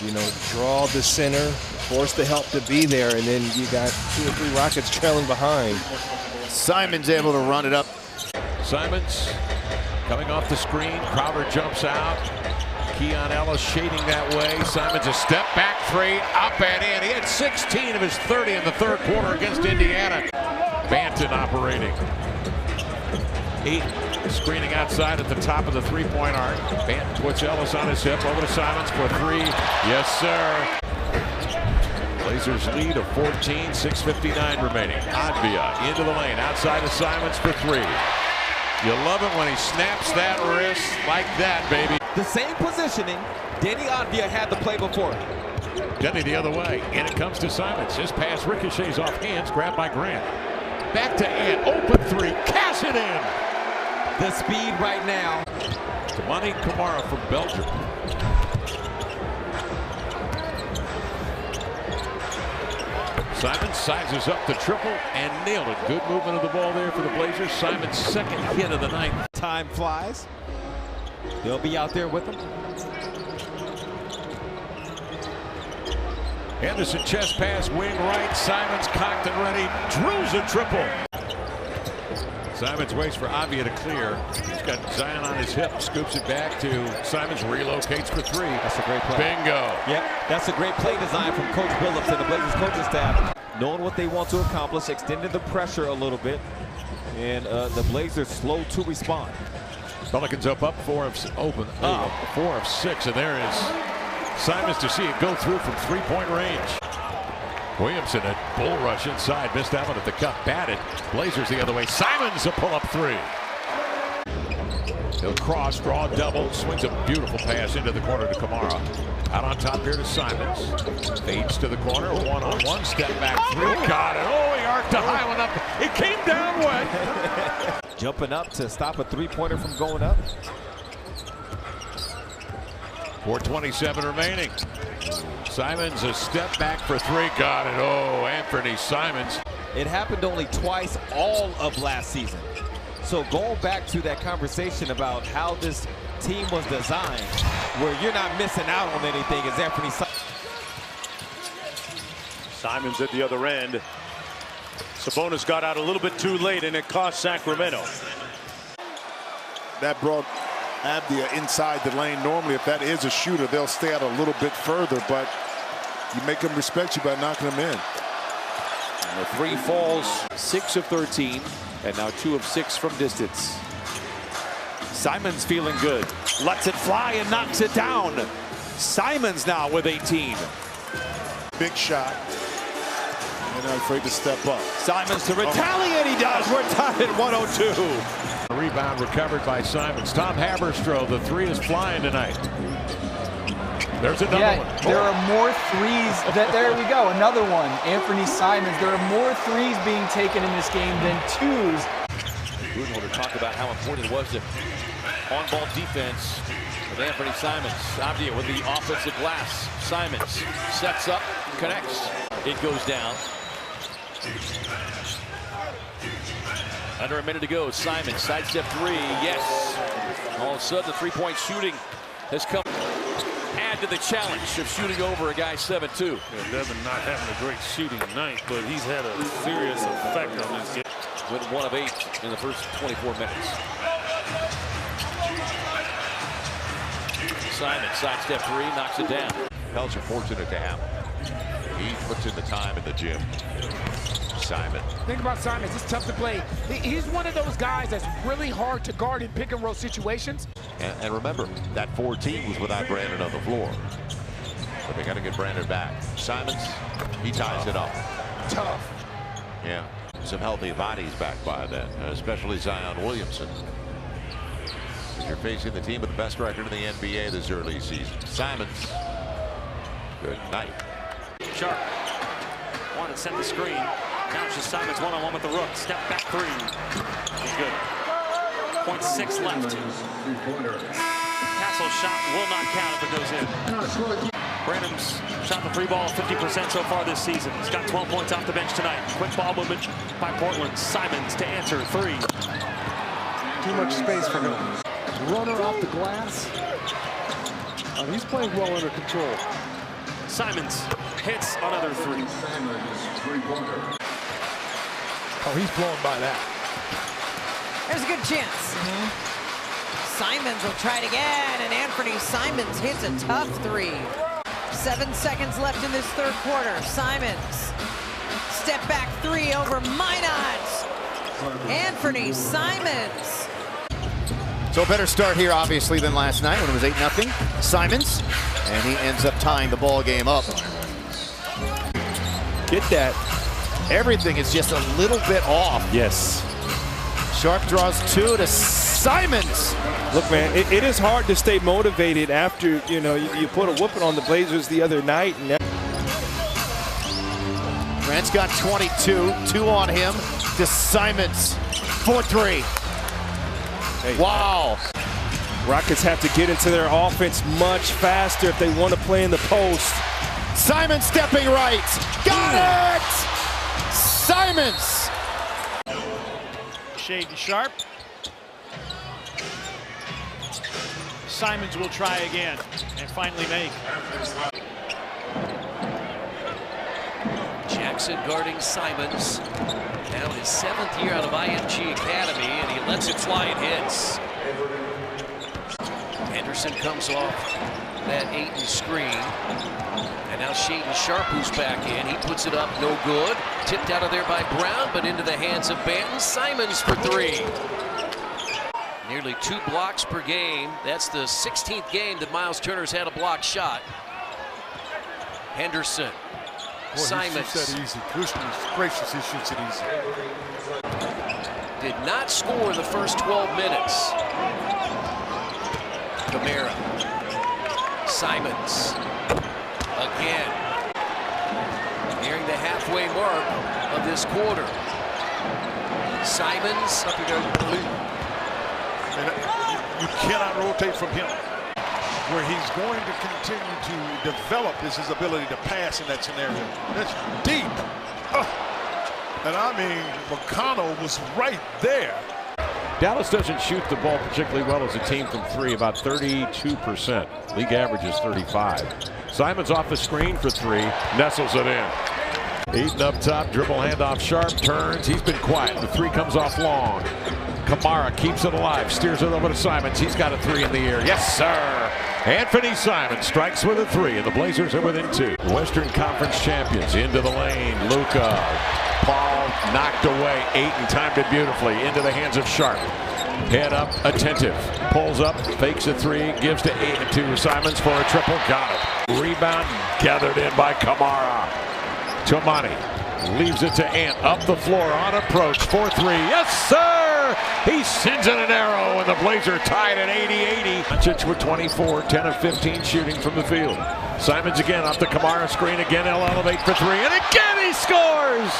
you know, draw the center, force the help to be there, and then you got 2 or 3 Rockets trailing behind. Simons able to run it up. Simons coming off the screen. Crowder jumps out. Keon Ellis shading that way. Simons a step back 3, up and in. He had 16 of his 30 in the third quarter against Indiana. Banton operating. 8 screening outside at the top of the three-point arc. Banton puts Ellis on his hip. Over to Simons for 3. Yes, sir. Blazers lead of 14, 6:59 remaining. Advia into the lane, outside of Simons for 3. You love it when he snaps that wrist like that, baby. The same positioning Denny Advia had the play before. Denny the other way, and it comes to Simons. His pass ricochets off hands, grabbed by Grant. Back to Ant, open 3, cash it in. The speed right now. Damani Kamara from Belgium. Simons sizes up the triple and nailed it. Good movement of the ball there for the Blazers. Simons' second hit of the night. Time flies. They'll be out there with him. Anderson chest pass, wing right. Simons cocked and ready. Drills a triple. Simons waits for Avia to clear. He's got Zion on his hip. Scoops it back to Simons. Relocates for 3. That's a great play. Bingo. Yep, that's a great play design from Coach Billups and the Blazers coaching staff. Knowing what they want to accomplish, extending the pressure a little bit, and the Blazers slow to respond. Pelicans up 4 of 6, and there is Simons to see it go through from 3-point range. Williamson at bull rush inside, missed that one at the cup, batted. Blazers the other way. Simons a pull-up 3. He'll cross, draw double, swings a beautiful pass into the corner to Kamara. Out on top here to Simons. Fades to the corner, one-on-one, step back 3. Got it. Oh, he arced a high one up. It came down wet. Jumping up to stop a three-pointer from going up. 4:27 remaining. Simons a step back for 3. Got it. Oh, Anfernee Simons. It happened only twice all of last season. So going back to that conversation about how this team was designed, where you're not missing out on anything, is Anfernee Simons. Simons at the other end. Sabonis got out a little bit too late, and it cost Sacramento. That brought Abdia inside the lane. Normally, if that is a shooter, they'll stay out a little bit further, but you make them respect you by knocking them in. And the 3 falls, 6 of 13, and now 2 of 6 from distance. Simons feeling good. Lets it fly and knocks it down. Simons now with 18. Big shot. And not afraid to step up. Simons to retaliate. He does. We're tied at 102. Rebound recovered by Simons. Tom Haberstroh, the 3 is flying tonight. There's another one. There are more threes. There we go, another one. Anfernee Simons. There are more threes being taken in this game than 2s. Gruden will talk about how important it was to on-ball defense with Anfernee Simons. Avdia with the offensive glass. Simons sets up, connects. It goes down. Under a minute to go. Simons sidestep 3. Yes. All of a sudden, the three-point shooting has come. Add to the challenge of shooting over a guy 7-2. Yeah, Devin not having a great shooting night, but he's had a serious effect on this game. Went 1 of 8 in the first 24 minutes. Simons sidestep 3, knocks it down. Pels are fortunate to have him. He puts in the time in the gym. Simon. Think about Simons. It's tough to play. He's one of those guys that's really hard to guard in pick and roll situations. And remember, that 14 was without Brandon on the floor. But they got to get Brandon back. Simons, he ties it up. Tough. Yeah, some healthy bodies back by then, especially Zion Williamson. You're facing the team with the best record in the NBA this early season. Simons, good night. Sharp wanted to set the screen. Now it's just Simons one-on-one with the Rook. Step back 3. He's good. 0.6 left. Castle's shot will not count if it goes in. Brandon's shot the 3 ball 50% so far this season. He's got 12 points off the bench tonight. Quick ball movement by Portland. Simons to answer 3. Too much space for him. Runner off the glass. He's playing well under control. Simons hits another three. Oh, he's blown by that. There's a good chance. Simons will try it again, and Anfernee Simons hits a tough three. 7 seconds left in this third quarter. Simons, step back three over Minot. Anfernee Simons. So a better start here, obviously, than last night when it was 8-0. Simons, and he ends up tying the ball game up. Get that. Everything is just a little bit off. Yes. Sharp draws two to Simons. Look, man, it is hard to stay motivated after, you put a whooping on the Blazers the other night. And Grant's got 22, 2 on him to Simons for 3. Hey, wow. Rockets have to get into their offense much faster if they want to play in the post. Simons stepping right. Got it! Simons. Shade to Sharp. Simons will try again and finally make. Jackson guarding Simons. Now his 7th year out of IMG Academy, and he lets it fly and hits. Henderson comes off that Ayton screen. And now Shaden Sharp, who's back in. He puts it up, no good. Tipped out of there by Brown, but into the hands of Banton. Simons for 3. Nearly 2 blocks per game. That's the 16th game that Miles Turner's had a block shot. Henderson. Boy, Simons. He shoots that easy. Goodness gracious, he shoots it easy. Did not score the first 12 minutes. Camara. Simons. Again. Nearing the halfway mark of this quarter. Simons. You cannot rotate from him. Where he's going to continue to develop is his ability to pass in that scenario. That's deep. And I mean, McConnell was right there. Dallas doesn't shoot the ball particularly well as a team from 3, about 32%. League average is 35. Simons off the screen for 3, nestles it in. Ayton up top, dribble handoff, Sharp turns. He's been quiet. The 3 comes off long. Kamara keeps it alive, steers it over to Simons. He's got a 3 in the air. Yes, sir. Anfernee Simons strikes with a 3, and the Blazers are within 2. Western Conference champions into the lane. Luka. Paul knocked away. Ayton timed it beautifully into the hands of Sharp. Head up, attentive. Pulls up, fakes a 3, gives to Simons for a triple. Got it. Rebound gathered in by Kamara. Tomani leaves it to Ant. Up the floor on approach. 4-3. Yes, sir! He sends in an arrow, and the Blazers tied at 80-80. Doncic with 24, 10 of 15 shooting from the field. Simons again off the Kamara screen. Again, he'll elevate for 3, and again he scores!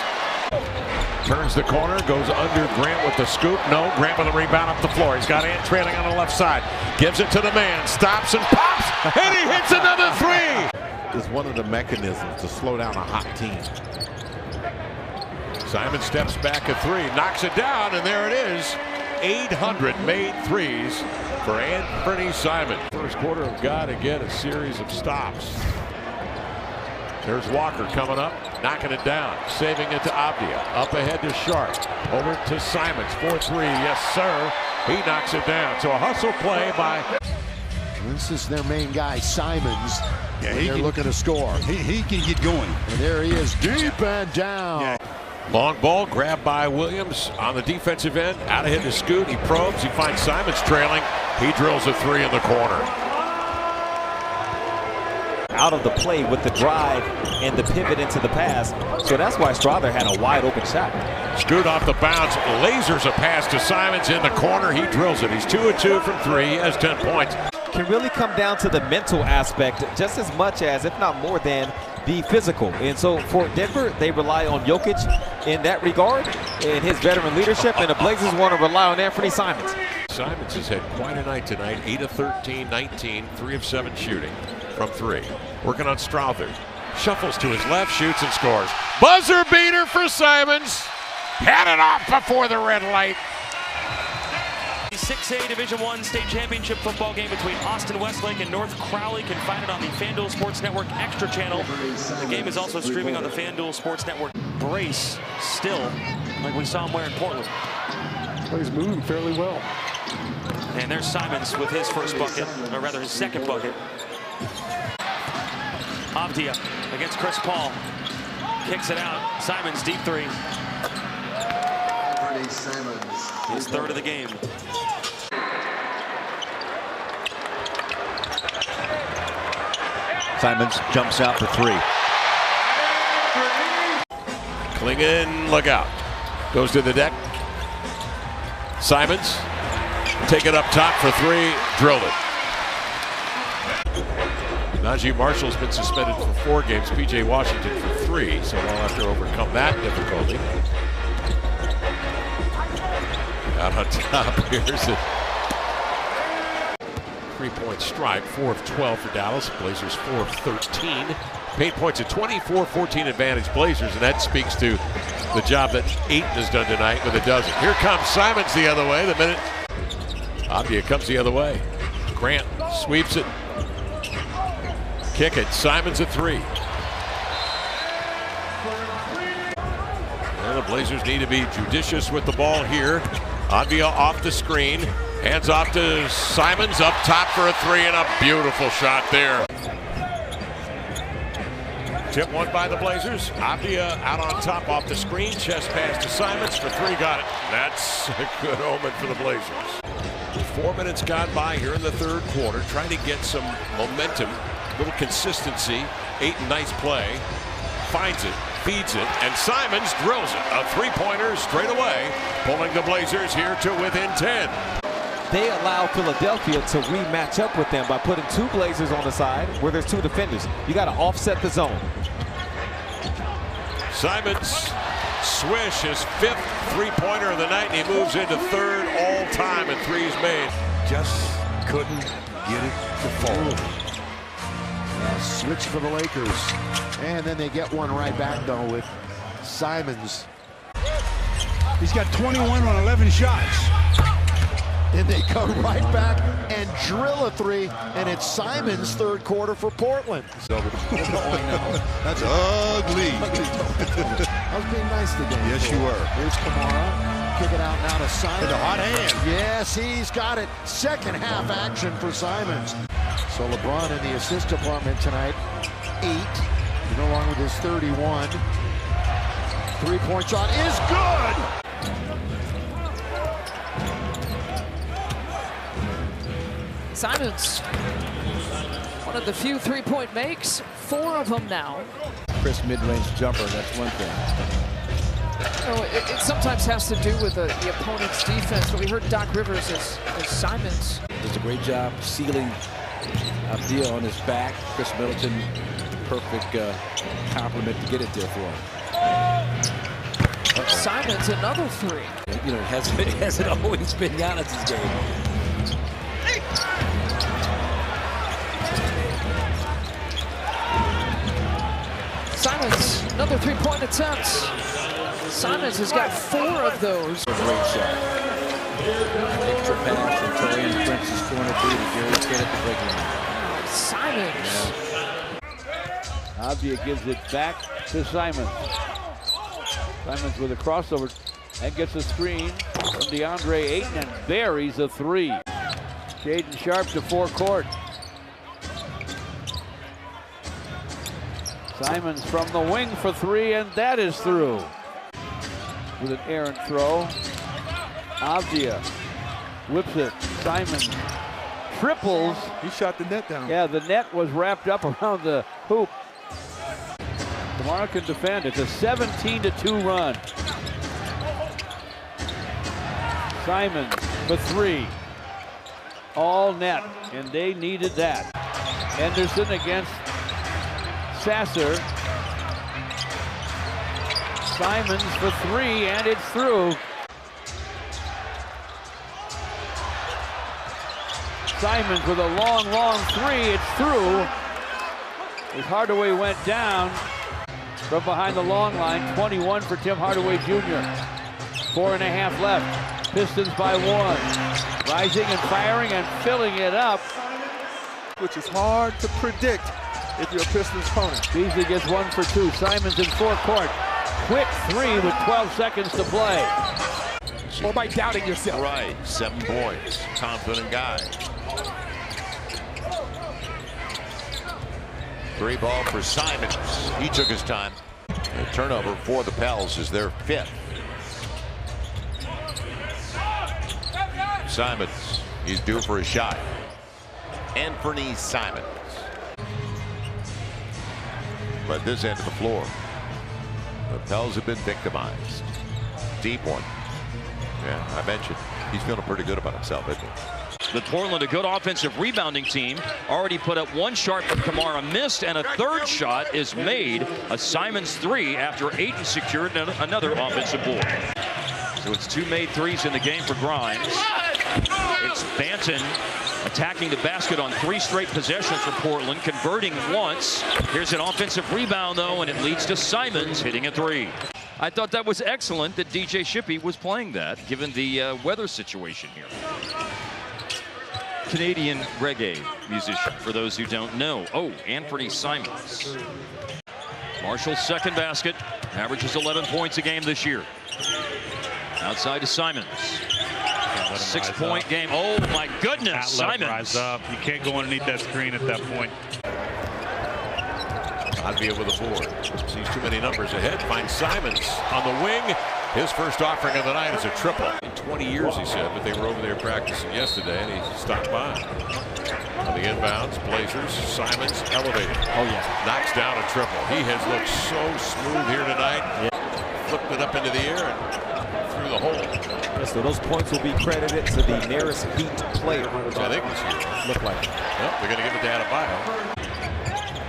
Turns the corner, goes under Grant with the scoop. No, Grant with a rebound up the floor. He's got Ant trailing on the left side. Gives it to the man, stops and pops, and he hits another 3! Is one of the mechanisms to slow down a hot team. Simon steps back a 3, knocks it down, and there it is. 800 made threes for Anfernee Simons. First quarter have got to get a series of stops. There's Walker coming up, knocking it down, saving it to Abdia. Up ahead to Sharp, over to Simons, 4-3, yes sir. He knocks it down. So a hustle play by... This is their main guy, Simons. Yeah, they're looking to score. He can get going. And there he is, deep and down. Yeah. Long ball grabbed by Williams on the defensive end. Out ahead to Scoot. He probes. He finds Simons trailing. He drills a 3 in the corner. Out of the play with the drive and the pivot into the pass. So that's why Strother had a wide open shot. Scoot off the bounce. Lasers a pass to Simons in the corner. He drills it. He's 2 of 2 from 3. He has 10 points. Can really come down to the mental aspect just as much as, if not more than, the physical. And so for Denver, they rely on Jokic in that regard and his veteran leadership, and the Blazers want to rely on Anfernee Simons. Simons has had quite a night tonight. 8 of 13, 19, 3 of 7 shooting from 3. Working on Strother. Shuffles to his left, shoots and scores. Buzzer beater for Simons. Had it off before the red light. 6A Division I state championship football game between Austin Westlake and North Crowley. Can find it on the FanDuel Sports Network Extra channel. The game is also streaming on the FanDuel Sports Network. Brace still, like we saw him wear in Portland. Well, he's moving fairly well. And there's Simons with his first bucket, or rather his second bucket. Avdia against Chris Paul. Kicks it out. Simons, deep three. His third of the game. Simons jumps out for three. Klingon, look out. Goes to the deck. Simons, take it up top for three, drilled it. Najee Marshall's been suspended for 4 games, P.J. Washington for 3, so they'll have to overcome that difficulty. Out on top, here's it. 3-point strike, 4 of 12 for Dallas. Blazers 4 of 13. Paint points, a 24-14 advantage Blazers, and that speaks to the job that Ayton has done tonight with a dozen. Here comes Simons the other way. The minute Avdia comes the other way. Grant sweeps it. Kick it. Simons a 3. And the Blazers need to be judicious with the ball here. Avdia off the screen. Hands off to Simons, up top for a 3, and a beautiful shot there. Tip one by the Blazers. Avdia out on top off the screen. Chest pass to Simons for 3. Got it. That's a good omen for the Blazers. 4 minutes gone by here in the third quarter. Trying to get some momentum, a little consistency. Ayton, nice play. Finds it, feeds it, and Simons drills it. A 3-pointer straight away, pulling the Blazers here to within 10. They allow Philadelphia to rematch up with them by putting 2 Blazers on the side where there's 2 defenders. You got to offset the zone. Simons, swish, his 5th 3-pointer of the night, and he moves into 3rd all-time in threes made. Just couldn't get it to fall. Switch for the Lakers. And then they get one right back, though, with Simons. He's got 21 on 11 shots. And they come right back and drill a 3, and it's Simons' third quarter for Portland. That's ugly. I was being nice today. Yes, you were. Here's Kamara. Kick it out now to Simons. With a hot hand. Yes, he's got it. Second half action for Simons. So LeBron in the assist department tonight, 8. He's no longer with his 31. 3-point shot is good. Simons, one of the few 3-point makes, 4 of them now. Chris mid-range jumper, that's one thing. You know, it sometimes has to do with the opponent's defense, but we heard Doc Rivers as Simons does a great job sealing Avdia on his back. Chris Middleton, perfect compliment to get it there for him. Simons, another 3. You know, hasn't always been Giannis's game. Simons, another 3-point attempt. Simons has got 4 of those. Great shot. Extra pass from Torian Prince's corner 3 to Gary Kidd at the break line. Simons. Yeah. Avdia gives it back to Simons. Simons with a crossover and gets a screen from DeAndre Ayton and buries a 3. Shaden Sharp to forecourt. Simons from the wing for 3, and that is through. With an errant throw. Avdia whips it. Simons triples. He shot the net down. Yeah, the net was wrapped up around the hoop. Kamara can defend. It's a 17-2 run. Simons for 3. All net, and they needed that. Henderson against Sasser. Simons for 3, and it's through. Simons with a long, long 3. It's through. As Hardaway went down from behind the long line. 21 for Tim Hardaway Jr. 4.5 left. Pistons by 1. Rising and firing and filling it up. Which is hard to predict if you're a Pistons opponent. Beasley gets 1 for 2. Simons in forecourt. Quick three with 12 seconds to play. Or by doubting yourself. Right, 7 points. Confident guy. 3 ball for Simons. He took his time. The turnover for the Pels is their 5th. Simons, he's due for a shot. Anfernee Simons. But this end of the floor, the Pels have been victimized. Deep one. Yeah, I mentioned he's feeling pretty good about himself, isn't he? But Portland, a good offensive rebounding team, already put up 1 shot from Kamara, missed, and a 3rd shot is made. A Simons 3 after Ayton secured another offensive board. So it's 2 made 3s in the game for Grimes. It's Banton attacking the basket on 3 straight possessions for Portland, converting once. Here's an offensive rebound, though, and it leads to Simons hitting a 3. I thought that was excellent that DJ Shippey was playing that, given the weather situation here. Canadian reggae musician, for those who don't know. Oh, Anfernee Simons. Marshall's 2nd basket, averages 11 points a game this year. Outside to Simons. 6-point game. Oh my goodness, Simons. Rise up. You can't go underneath that screen at that point. Advia with a board. Sees too many numbers ahead. Finds Simons on the wing. His first offering of the night is a triple. In 20 years, he said, but they were over there practicing yesterday, and he stopped by. On the inbounds, Blazers, Simons elevated. Oh, yeah. Knocks down a triple. He has looked so smooth here tonight. Yeah. Flipped it up into the air and through the hole. Yeah, so those points will be credited to the nearest beat player. Which I think was here. Look like it. Well, they're going to give it to Adebayo.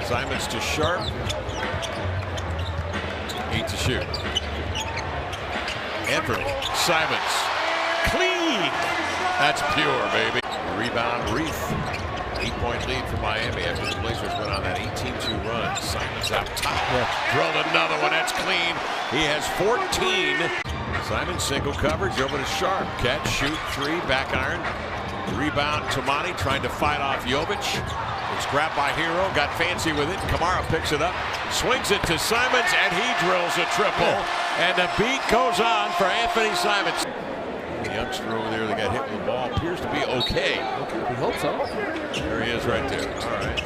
Simons to Sharp. 8 to shoot. Anfernee, Simons, clean. That's pure, baby. Rebound, Reef. 8-point lead for Miami after the Blazers went on that 18-2 run. Simons out top. Drilled another one. That's clean. He has 14. Simons single coverage over to Sharp. Catch, shoot, 3, back iron. Rebound, Tamani trying to fight off Jovic. It's grabbed by Hero, got fancy with it. Kamara picks it up, swings it to Simons, and he drills a triple. And the beat goes on for Anfernee Simons. The youngster over there that got hit with the ball appears to be okay. We hope so. There he is right there. All right.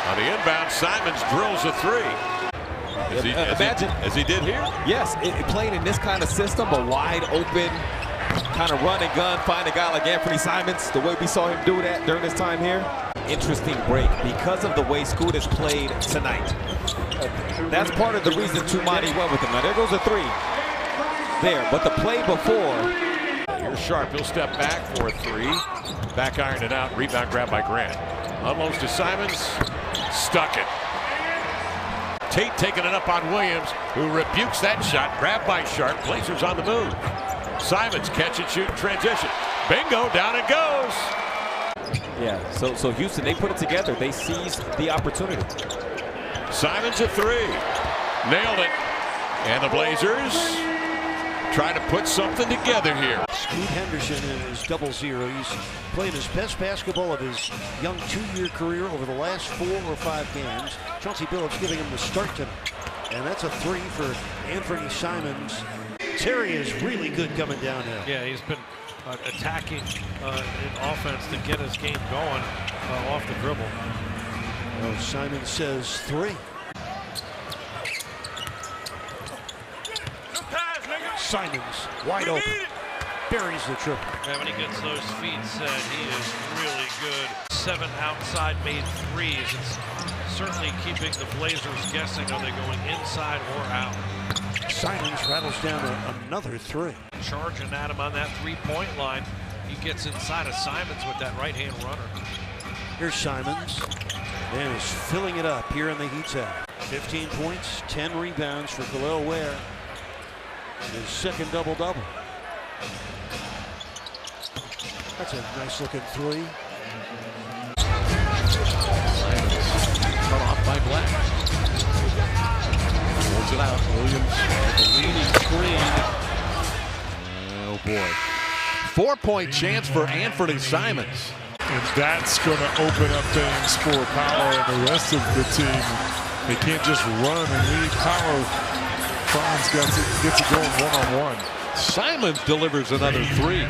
On the inbound, Simons drills a 3. As he did here? Yes, playing in this kind of system, a wide open kind of run and gun, find a guy like Anfernee Simons, the way we saw him do that during his time here. Interesting break because of the way Scoot has played tonight. That's part of the reason Tumani went with him. Now there goes a 3 there, but the play before. Here's Sharp, he'll step back for a 3. Back ironed it out, rebound grab by Grant. Unloads to Simons, stuck it. Tate taking it up on Williams, who rebukes that shot, grabbed by Sharp. Blazers on the move. Simons catch and shoot transition. Bingo, down it goes. Yeah, so Houston, they put it together. They seized the opportunity. Simons a 3. Nailed it. And the Blazers try to put something together here. Scoot Henderson in his 0-0. He's playing his best basketball of his young 2-year career over the last 4 or 5 games. Chauncey Billups giving him the start tonight. And that's a 3 for Anfernee Simons. Terry is really good coming downhill. Yeah, he's been attacking in offense to get his game going off the dribble. Well, Simons says 3. Simons wide open. Buries the triple. Yeah, when he gets those feet set, he is really good. 7 outside made 3s. It's certainly keeping the Blazers guessing, are they going inside or out? Simons rattles down another 3. Charging at him on that 3-point line. He gets inside of Simons with that right-hand runner. Here's Simons. And is filling it up here in the Heat's out. 15 points, 10 rebounds for Khalil Ware. His second double-double. That's a nice-looking 3. Cut off by Black. Holds it out. Williams, the leading screen. Oh boy. 4-point chance for Anfernee Simons. And that's going to open up things for Powell and the rest of the team. They can't just run and leave Powell. Franz gets it going one-on-one. Simons delivers another 3.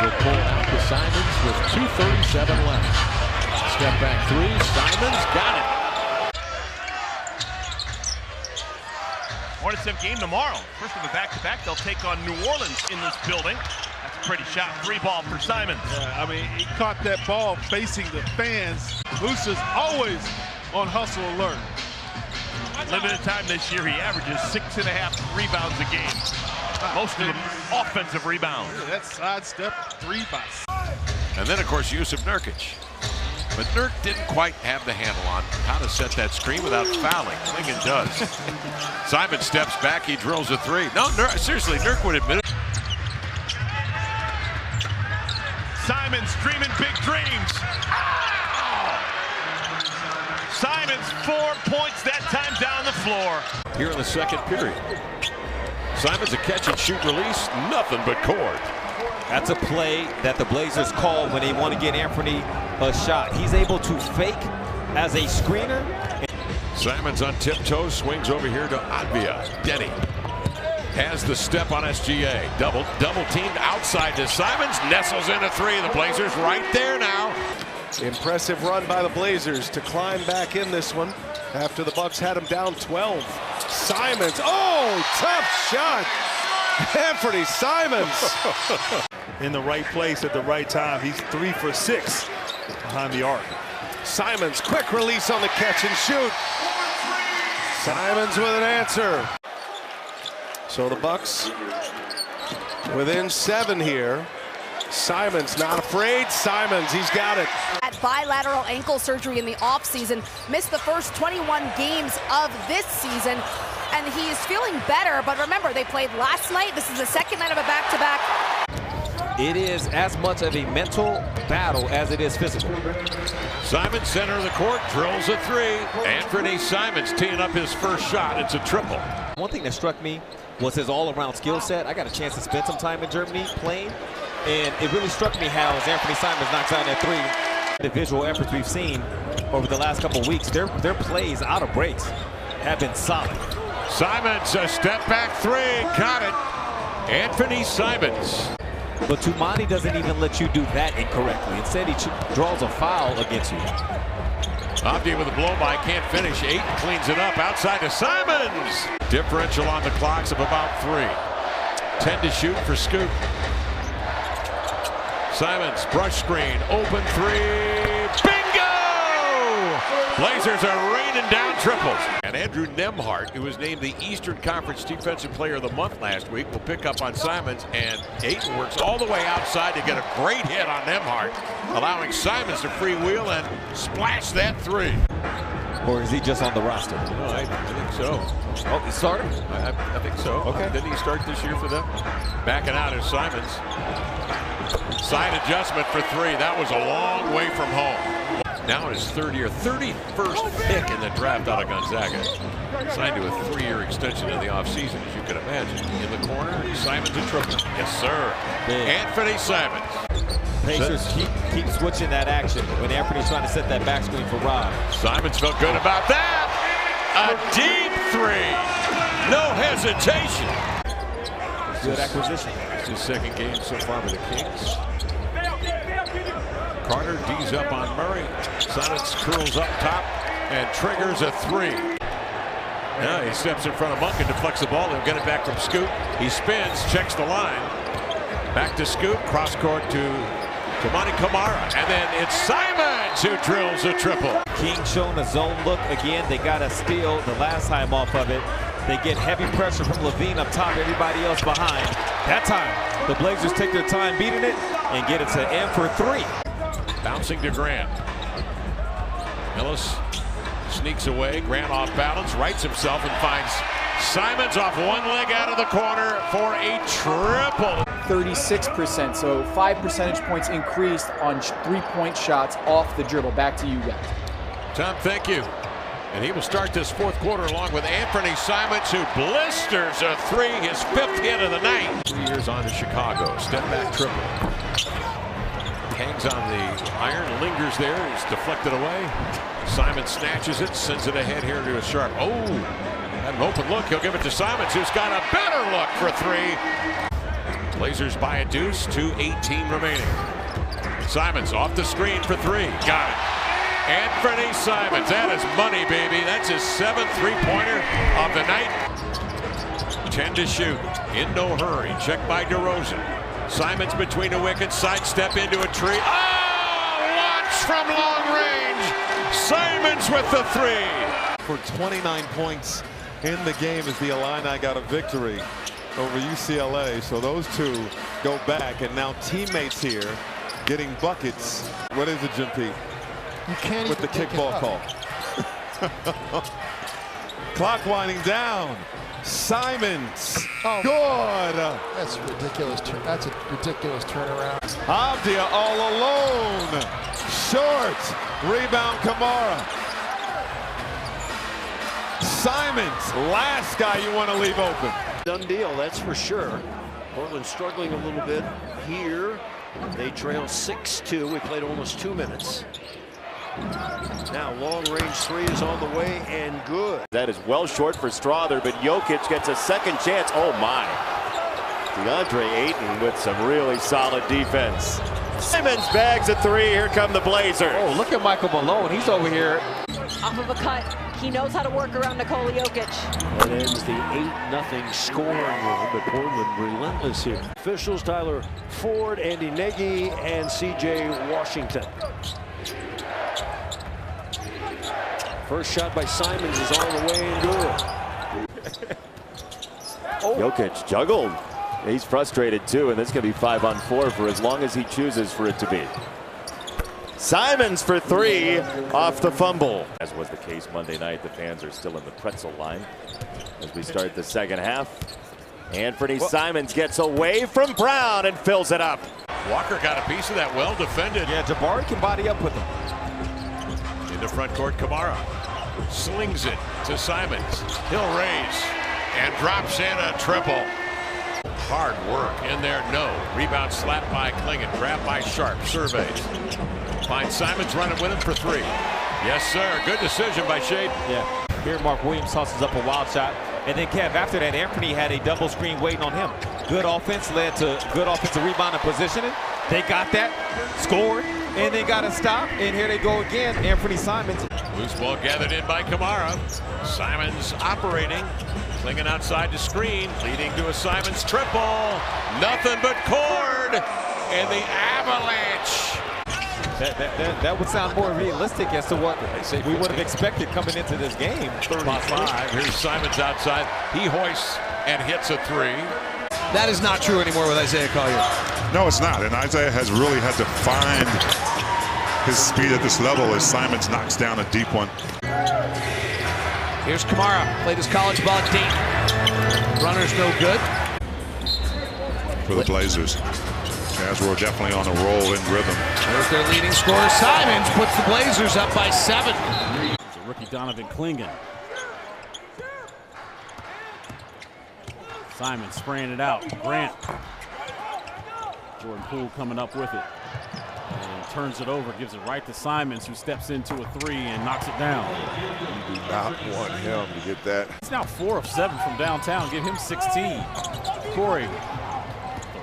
Will pull out to Simons with 2:37 left. Step back 3. Simons got it. Hornets have game tomorrow. First of a back-to-back, they'll take on New Orleans in this building. That's a pretty shot. 3 ball for Simons. I mean, he caught that ball facing the fans. Moose is always on hustle alert. Limited time this year, he averages 6.5 rebounds a game. Most of them offensive rebounds. That sidestep 3 by 6. And then, of course, Jusuf Nurkic. But Nurk didn't quite have the handle on how to set that screen without fouling. Lincoln does. Simon steps back. He drills a 3. No, seriously, Nurk would admit it. Simons dreaming big dreams. Simons 4 points that time down the floor. Here in the second period. Simons a catch and shoot release. Nothing but cord. That's a play that the Blazers call when they want to get Anfernee a shot. He's able to fake as a screener. Simons on tiptoes, swings over here to Advia. Denny has the step on SGA. Double teamed outside to Simons. Nestles in a 3. The Blazers right there now. Impressive run by the Blazers to climb back in this one after the Bucks had him down 12. Simons, oh, tough shot. Anfernee Simons. In the right place at the right time. He's 3 for 6 behind the arc. Simons, quick release on the catch and shoot. Simons with an answer. So the Bucks within 7 here. Simons not afraid. Simons, he's got it. At bilateral ankle surgery in the offseason, missed the first 21 games of this season, and he is feeling better. But remember, they played last night. This is the second night of a back-to-back. It is as much of a mental battle as it is physical. Simons, center of the court, drills a 3. Anfernee Simons teeing up his first shot. It's a triple. One thing that struck me was his all-around skill set. I got a chance to spend some time in Germany playing, and it really struck me how as Anfernee Simons knocks out that 3. The visual efforts we've seen over the last couple of weeks, their plays out of breaks have been solid. Simons, a step back 3, got it. Anfernee Simons. But Tumani doesn't even let you do that incorrectly. Instead, he draws a foul against you. Abdi with a blow by, can't finish. Ayton cleans it up outside to Simons. Differential on the clocks of about 3. 10 to shoot for Scoot. Simons, brush screen, open 3. Bingo! Blazers are raining down triples. And Andrew Nembhard, who was named the Eastern Conference Defensive Player of the Month last week, will pick up on Simons, and Ayton works all the way outside to get a great hit on Nembhard, allowing Simons to freewheel and splash that 3. Or is he just on the roster? No, I think so. Oh, he started? I think so. Okay. Didn't he start this year for them? Backing out is Simons. Side adjustment for 3. That was a long way from home. Now his 31st pick in the draft out of Gonzaga. Signed to a 3-year extension in the offseason, as you can imagine. In the corner, Simons a triple. Yes, sir. Anfernee Simons. Pacers keep switching that action when Anfernee trying to set that back screen for Rob. Simons felt good about that. A deep 3. No hesitation. Good acquisition. It's his second game so far with the Kings. Carter D's up on Murray. Simons curls up top and triggers a 3. Now he steps in front of Monk and deflects the ball. He'll get it back from Scoot. He spins, checks the line. Back to Scoot, cross court to Monty Kamara. And then it's Simons who drills a triple. King showing a zone look again. They got a steal the last time off of it. They get heavy pressure from Levine up top, everybody else behind. That time, the Blazers take their time beating it and get it to M for 3. Bouncing to Grant. Ellis sneaks away. Grant off balance, rights himself and finds Simons off one leg out of the corner for a triple. 36%, so 5 percentage points increased on 3-point shots off the dribble. Back to you guys. Tom, thank you. And he will start this fourth quarter along with Anfernee Simons, who blisters a three, his 5th hit of the night. 3 years on to Chicago. Step back triple. Hangs on the iron, lingers there, is deflected away. Simons snatches it, sends it ahead here to a Sharp. Oh, had an open look. He'll give it to Simons, who's got a better look for 3. Blazers by a deuce, 2:18 remaining. Simons off the screen for 3. Got it. Anfernee Simons, that is money, baby. That's his 7th three-pointer of the night. 10 to shoot, in no hurry. Checked by DeRozan. Simons between the wickets, sidestep into a tree. Oh, launch from long range. Simons with the 3. For 29 points in the game as the Illini got a victory over UCLA. So those two go back, and now teammates here getting buckets. What is it, Jim P? You can't with the kickball call. Clock winding down. Simons. Oh, good. That's ridiculous. That's a ridiculous turnaround. Avdia all alone. Short. Rebound Kamara. Simons, last guy you want to leave open. Done deal, that's for sure. Portland struggling a little bit here. They trail 6-2. We played almost 2 minutes. Now long-range 3 is on the way and good. That is well short for Strother, but Jokic gets a second chance. Oh my. DeAndre Ayton with some really solid defense. Simons bags a 3. Here come the Blazers. Oh, look at Michael Malone. He's over here. Off of a cut. He knows how to work around Nikola Jokic. That ends the 8-0 scoring run, but Portland relentless here. Officials, Tyler Ford, Andy Nagy, and C.J. Washington. First shot by Simons is on the way and good. Jokic juggled. He's frustrated too, and this is going to be 5-on-4 for as long as he chooses for it to be. Simons for 3 off the fumble. As was the case Monday night, the fans are still in the pretzel line as we start the second half. Anfernee Simons gets away from Brown and fills it up. Walker got a piece of that, well defended. Yeah, Jabari can body up with him. In the front court, Kamara slings it to Simons. He'll raise and drops in a triple. Hard work in there, no. Rebound slapped by Klingon, grabbed by Sharp, surveys. Finds Simons running with him for 3. Yes, sir. Good decision by Shade. Yeah. Here, Mark Williams tosses up a wild shot. And then, Kev, after that, Anfernee had a double screen waiting on him. Good offense led to good offensive rebound and positioning. They got that, scored, and then got a stop. And here they go again, Anfernee Simons. Loose ball gathered in by Kamara. Simons operating. Clinging outside the screen, leading to a Simons triple. Nothing but cord. And the avalanche. That would sound more realistic as to what we would have expected coming into this game. 35. Here's Simons outside. He hoists and hits a 3. That is not true anymore with Isaiah Collier. No, it's not. And Isaiah has really had to find his speed at this level as Simons knocks down a deep one. Here's Kamara. Played his college ball at Dayton. Runner's no good. For the Blazers. As we're definitely on a roll in rhythm. There's their leading scorer. Simons puts the Blazers up by 7. Rookie Donovan Klingon. Simons spraying it out. Grant. Jordan Poole coming up with it. And turns it over, gives it right to Simons, who steps into a 3 and knocks it down. You do not want him to get that. He's now 4 of 7 from downtown. Give him 16. Corey.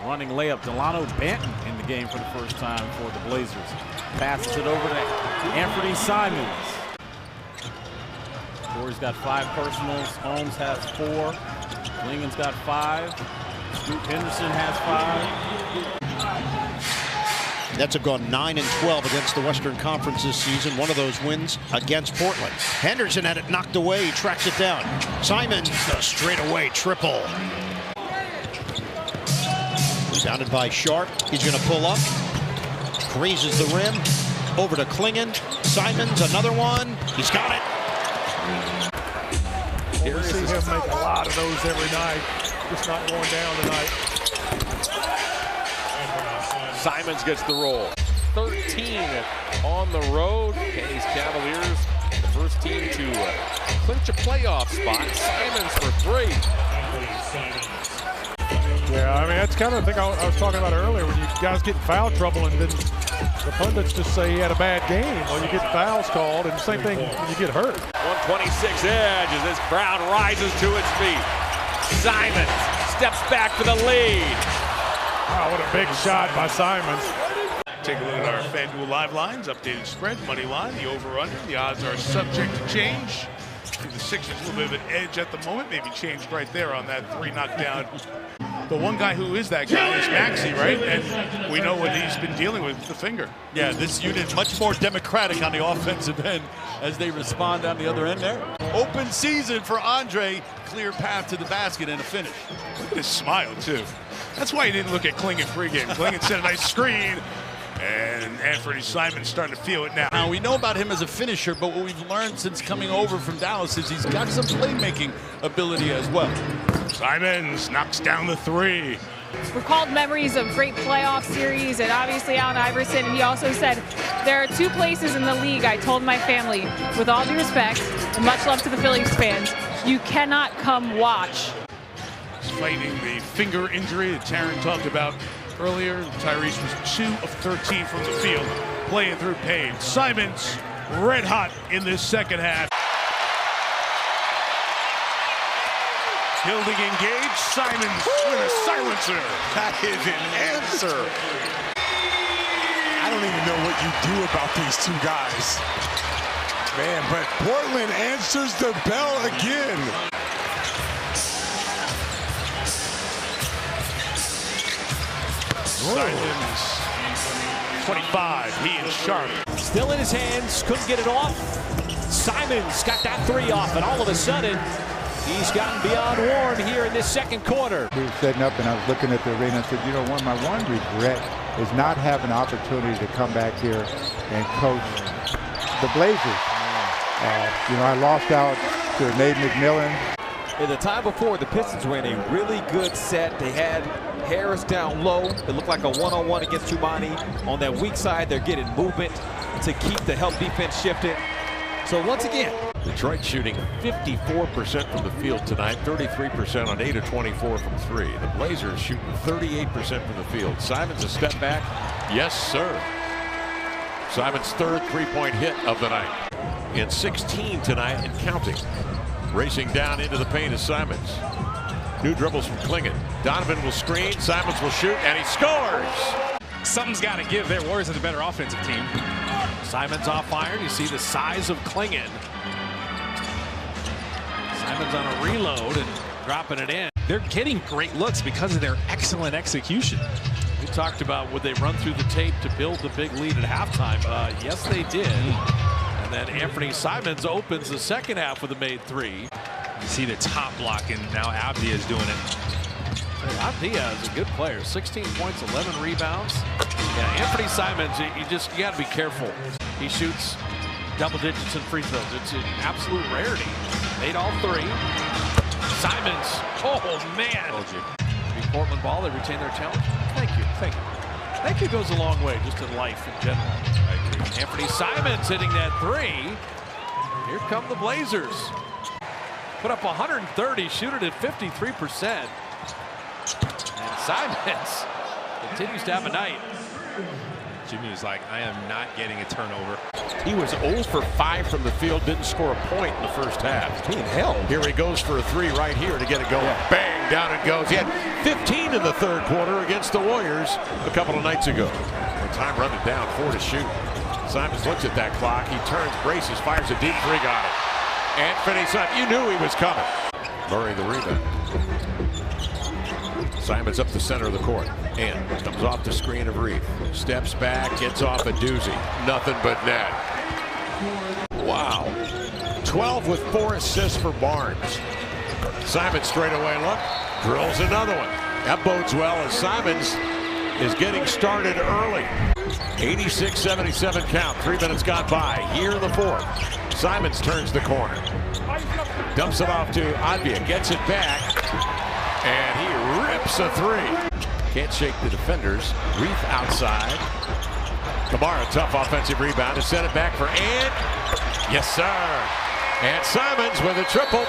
Running layup, Delano Banton in the game for the first time for the Blazers. Passes it over to Anfernee Simons. Corey's got 5 personals. Holmes has 4. Klingon's got 5. Scoot Henderson has 5. Nets have gone 9-12 against the Western Conference this season. One of those wins against Portland. Henderson had it knocked away. He tracks it down. Simons, the straightaway triple. Rebounded by Sharp. He's going to pull up. Grazes the rim. Over to Klingon. Simons, another one. He's got it. We see him make a lot of those every night. Just not going down tonight. Simons gets the roll. 13 on the road. K's Cavaliers, the first team to clinch a playoff spot. Simons for 3. Yeah, I mean, that's kind of the thing I was talking about earlier, when you guys get in foul trouble and then the pundits just say he had a bad game. Well, you get fouls called, and the same thing when you get hurt. 126 edge as this crowd rises to its feet. Simons steps back for the lead. Wow, what a big shot by Simons. Take a look at our FanDuel Live lines, updated spread, money line, the over-under. The odds are subject to change. The Sixers a little bit of an edge at the moment, maybe changed right there on that 3 knockdown. The one guy who is that guy is Maxey, right? And we know what he's been dealing with the finger. Yeah, this unit much more democratic on the offensive end as they respond on the other end there. Open season for Andre, clear path to the basket and a finish. Look at his smile, too. That's why he didn't look at Klingon pregame. Klingon sent a nice screen, and Anfernee Simons starting to feel it now. Now, we know about him as a finisher, but what we've learned since coming over from Dallas is he's got some playmaking ability as well. Simons knocks down the 3. Recalled memories of great playoff series, and obviously Allen Iverson. He also said, there are 2 places in the league I told my family, with all due respect, and much love to the Phillies fans, you cannot come watch. He's fighting the finger injury that Taryn talked about earlier. Tyrese was 2 of 13 from the field, playing through pain. Simons red hot in this second half. Hilding engaged, Simons with a silencer. That is an answer. I don't even know what you do about these 2 guys. Man, but Portland answers the bell again. Simons, 25, he is sharp. Still in his hands, couldn't get it off. Simons got that 3 off, and all of a sudden, he's gotten beyond warm here in this second quarter. We were setting up, and I was looking at the arena and said, you know, my one regret is not having an opportunity to come back here and coach the Blazers. You know, I lost out to Nate McMillan. In the time before, the Pistons were in a really good set. They had Harris down low. It looked like a one-on-one against Tumani. On that weak side, they're getting movement to keep the help defense shifted. So once again, Detroit shooting 54% from the field tonight, 33% on 8 of 24 from 3. The Blazers shooting 38% from the field. Simons a step back. Yes, sir. Simons' 3rd 3-point hit of the night. In 16 tonight and counting. Racing down into the paint is Simons. New dribbles from Klingon. Donovan will screen. Simons will shoot, and he scores. Something's got to give there. Warriors have a better offensive team. Simons off iron. You see the size of Klingon. Simons on a reload and dropping it in. They're getting great looks because of their excellent execution. We talked about would they run through the tape to build the big lead at halftime. Yes, they did. And then Anfernee Simons opens the second half with a made 3. You see the top block, and now Abdia is doing it. Abdia is a good player. 16 points, 11 rebounds. Yeah, Anfernee Simons, you got to be careful. He shoots double digits in free throws. It's an absolute rarity. Made all 3. Simons, oh man. Be Portland ball, they retain their challenge. Thank you, thank you. Thank you goes a long way just in life in general. I agree. Anfernee Simons hitting that 3. Here come the Blazers. Put up 130, shoot it at 53%. And Simons continues to have a night. Jimmy was like, I am not getting a turnover. He was 0 for 5 from the field, didn't score a point in the first half. Being held. Here he goes for a 3 right here to get it going. Yeah. Bang, down it goes. He had 15 in the 3rd quarter against the Warriors a couple of nights ago. Time running down, 4 to shoot. Simons looks at that clock. He turns, braces, fires a deep 3, got it. Anfernee Simons, you knew he was coming. Murray the rebound. Simons up the center of the court and comes off the screen of Reed. Steps back, gets off a doozy. Nothing but net. Wow. 12 with 4 assists for Barnes. Simons straightaway look, drills another one. That bodes well as Simons is getting started early. 86-77 count. 3 minutes gone by. Here in the 4th. Simons turns the corner. Dumps it off to Advia. Gets it back. And he rips a 3. Can't shake the defenders. Reef outside. Kamara, tough offensive rebound to set it back for Ant. Yes, sir. And Simons with a triple.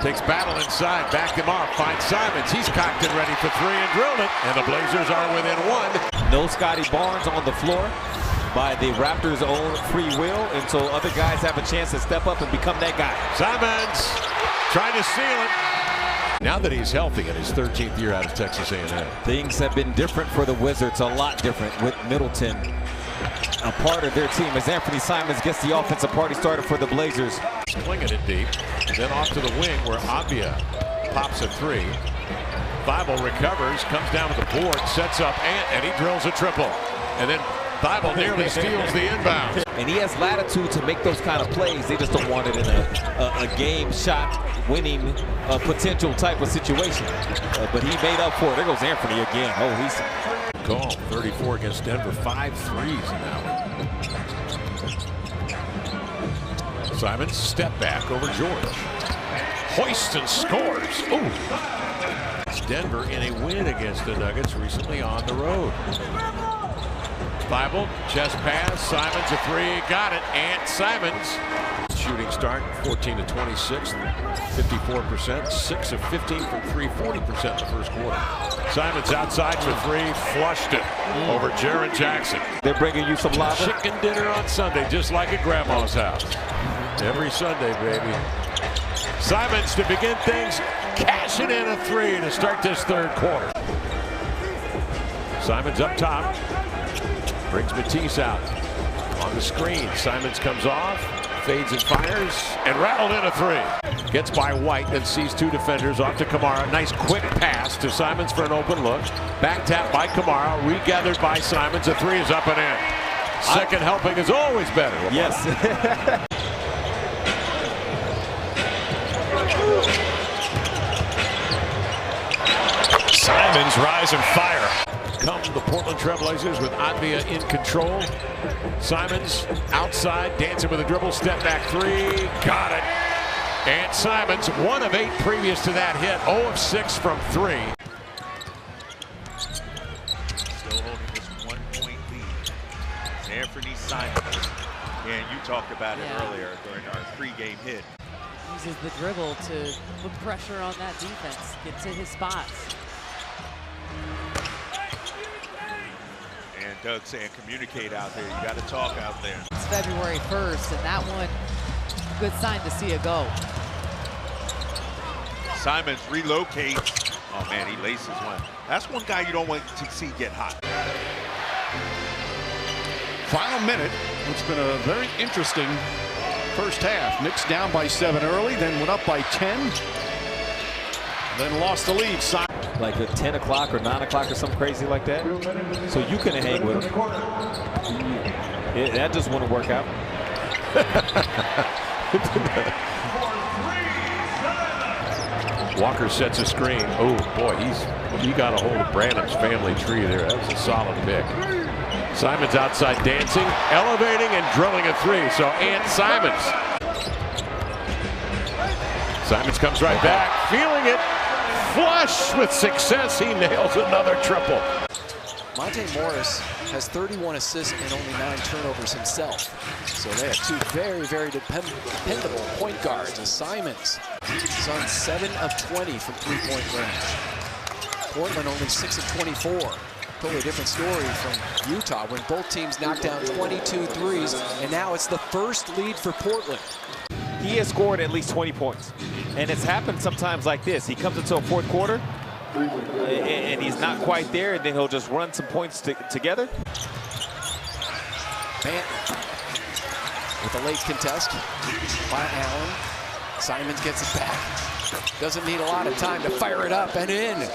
Takes battle inside, back him off, finds Simons. He's cocked and ready for three and drilled it. And the Blazers are within one. No Scotty Barnes on the floor by the Raptors' own free will, and so other guys have a chance to step up and become that guy. Simons trying to seal it. Now that he's healthy in his 13th year out of Texas A&M. Things have been different for the Wizards, a lot different with Middleton a part of their team as Anfernee Simons gets the offensive party started for the Blazers. Swinging it deep, then off to the wing where Abia pops a three. Thibault recovers, comes down to the board, sets up Ant, and he drills a triple. And then Thibault nearly steals the inbound. And he has latitude to make those kind of plays. They just don't want it in a game shot winning potential type of situation. But he made up for it. There goes Anfernee again. Oh, he's gone. 34 against Denver, 5 threes in that one. Simons step back over George. Hoists and scores. Ooh. It's Denver in a win against the Nuggets recently on the road. Thibault, chest pass, Simons a three, got it, and Simons. Shooting start, 14 to 26, 54%, 6 of 15 from 3, 40% in the first quarter. Simons outside for three, flushed it over Jaren Jackson. They're bringing you some lava. Chicken dinner on Sunday, just like at Grandma's house. Every Sunday, baby. Simons to begin things, cashing in a three to start this third quarter. Simons up top. Brings Matisse out on the screen. Simons comes off, fades and fires, and rattled in a three. Gets by White, then sees two defenders off to Kamara. Nice quick pass to Simons for an open look. Back tap by Kamara, regathered by Simons. A three is up and in. Second helping is always better. Yes. Simons rise and fire. Come the Portland Trailblazers with Advia in control. Simons outside, dancing with a dribble, step back three, got it. And Simons, 1 of 8 previous to that hit, 0 of 6 from 3. Still holding this 1-point lead. Anfernee Simons. And you talked about it earlier during our pregame hit. Uses the dribble to put pressure on that defense, get to his spots. And Doug saying communicate out there. You got to talk out there. It's February 1st, and that one, good sign to see it go. Simons relocates. Oh, man, he laces one. That's one guy you don't want to see get hot. Final minute. It's been a very interesting first half. Knicks down by 7 early, then went up by 10. Then lost the lead. Like at 10 o'clock or 9 o'clock or something crazy like that. So you couldn't hang with him. That just wouldn't work out. Walker sets a screen. Oh boy, he got a hold of Brandon's family tree there. That was a solid pick. Simons outside dancing, elevating and drilling a three. So Ant Simons. Simons comes right back, feeling it. Flush with success, he nails another triple. Monte Morris has 31 assists and only 9 turnovers himself. So they have two very, very dependable point guards. As Simons is on 7 of 20 from three-point range. Portland only 6 of 24. Totally different story from Utah when both teams knocked down 22 threes, and now it's the first lead for Portland. He has scored at least 20 points. And it's happened sometimes like this. He comes into a fourth quarter, and he's not quite there, and then he'll just run some points together. Banton with a late contest by Allen. Simons gets it back. Doesn't need a lot of time to fire it up and in.